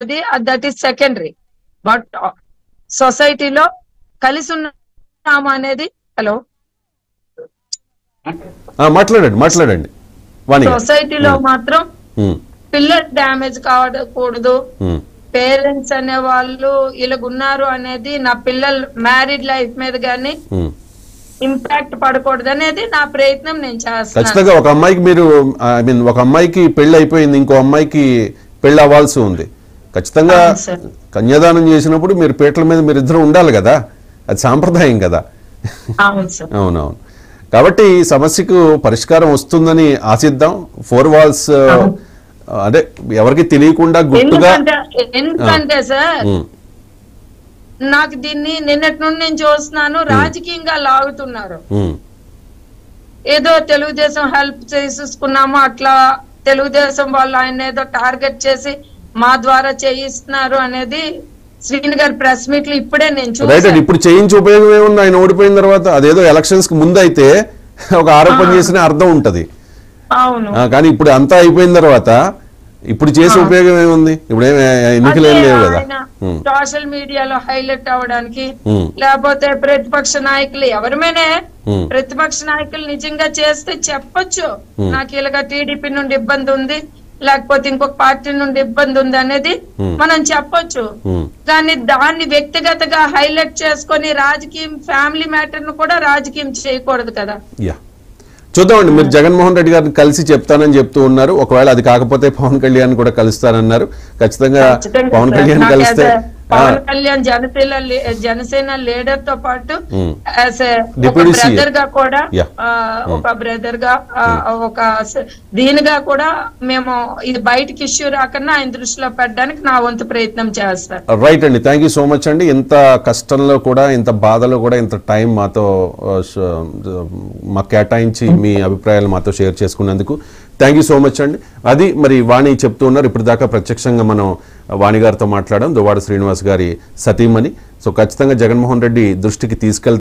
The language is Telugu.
That is secondary. బట్ సొసైటీలో కలిసి ఉన్నాము అనేది హలో మాట్లాడండి సొసైటీలో మాత్రం పిల్లలు డ్యామేజ్ కావకూడదు, పేరెంట్స్ అనే వాళ్ళు ఇలాగున్నారు అనేది నా పిల్లలు మ్యారీడ్ లైఫ్ మీద గానీ ఇంపాక్ట్ పడకూడదు అనేది నా ప్రయత్నం నేను చేస్తాను. ఖచ్చితంగా ఒక అమ్మాయికి మీరు ఒక అమ్మాయికి పెళ్లి అయిపోయింది, ఇంకో అమ్మాయికి పెళ్లి అవ్వాల్సి ఉంది. ఖచ్చితంగా కన్యాదానం చేసినప్పుడు మీరు పీటల మీద మీరు ఇద్దరు ఉండాలి కదా, అది సాంప్రదాయం కదా. అవునవును. కాబట్టి ఈ సమస్యకు పరిష్కారం వస్తుందని ఆశిద్దాం. 4 walls అదే ఎవరికి తెలియకుండా గుట్టుగా. ఎందుకంటే సార్ నాకు దీన్ని నిన్నటి నుండి నేను చూస్తున్నాను, రాజకీయంగా లాగుతున్నారు. ఏదో తెలుగుదేశం హెల్ప్ చేసుకున్నాము అట్లా తెలుగుదేశం వాళ్ళు ఆయన ఏదో టార్గెట్ చేసి మా ద్వారా చేయిస్తున్నారు అనేది శ్రీని గారి ప్రెస్ మీట్ లో ఇప్పుడే నేను చూసాను. ఇప్పుడు చేయించి ఉపయోగం ఏముంది? ఆయన ఓడిపోయిన తర్వాత అదేదో ఎలక్షన్స్ కి ముందు అయితే ఒక ఆరోపణ చేసిన అర్థం ఉంటది. అవును, కానీ ఇప్పుడు అంతా అయిపోయిన తర్వాత ఇప్పుడు చేసే ఉపయోగం ఏముంది? ఇప్పుడు ఎన్నికలు ఏం లేవు కదా. సోషల్ మీడియాలో హైలైట్ అవ్వడానికి లేకపోతే ప్రతిపక్ష నాయకులు ఎవరిమైనా ప్రతిపక్ష నాయకులు నిజంగా చేస్తే చెప్పొచ్చు, నాకు ఇలాగా టీడీపీ నుండి ఇబ్బంది ఉంది లేకపోతే ఇంకొక పార్టీ నుండి ఇబ్బంది ఉంది అనేది మనం చెప్పొచ్చు. కానీ దాన్ని వ్యక్తిగతంగా హైలైట్ చేసుకొని రాజకీయం ఫ్యామిలీ మ్యాటర్ ను కూడా రాజకీయం చేయకూడదు కదా. చూద్దామండి. మీరు జగన్మోహన్ రెడ్డి గారిని కలిసి చెప్తానని చెప్తూ ఉన్నారు. ఒకవేళ అది కాకపోతే పవన్ కళ్యాణ్ కూడా కలుస్తానన్నారు. ఖచ్చితంగా పవన్ కళ్యాణ్ కలిస్తే పవన్ కళ్యాణ్ జనసేన లీడర్ తో పాటు బ్రదర్ గా కూడా ఒక బ్రదర్ గా ఒక దీనిగా కూడా మేము ఇది బయటకి ఇష్యూ రాకుండా ఆయన దృష్టిలో పెట్టడానికి నా వంతు ప్రయత్నం చేస్తాను. రైట్ అండి, థ్యాంక్ యూ సో మచ్ అండి. ఇంత కష్టంలో కూడా ఇంత బాధలో కూడా ఇంత టైం మాతో మాకు కేటాయించి మీ అభిప్రాయాలు మాతో షేర్ చేసుకున్నందుకు థ్యాంక్ యూ సో మచ్ అండి. అది మరి వాణి చెప్తూ ఉన్నారు. ఇప్పుడు దాకా ప్రత్యక్షంగా మనం వాణి గారితో మాట్లాడాం, దువ్వాడ శ్రీనివాస్ గారి సతీమణి. సో ఖచ్చితంగా జగన్మోహన్ రెడ్డి దృష్టికి తీసుకెళ్తాం.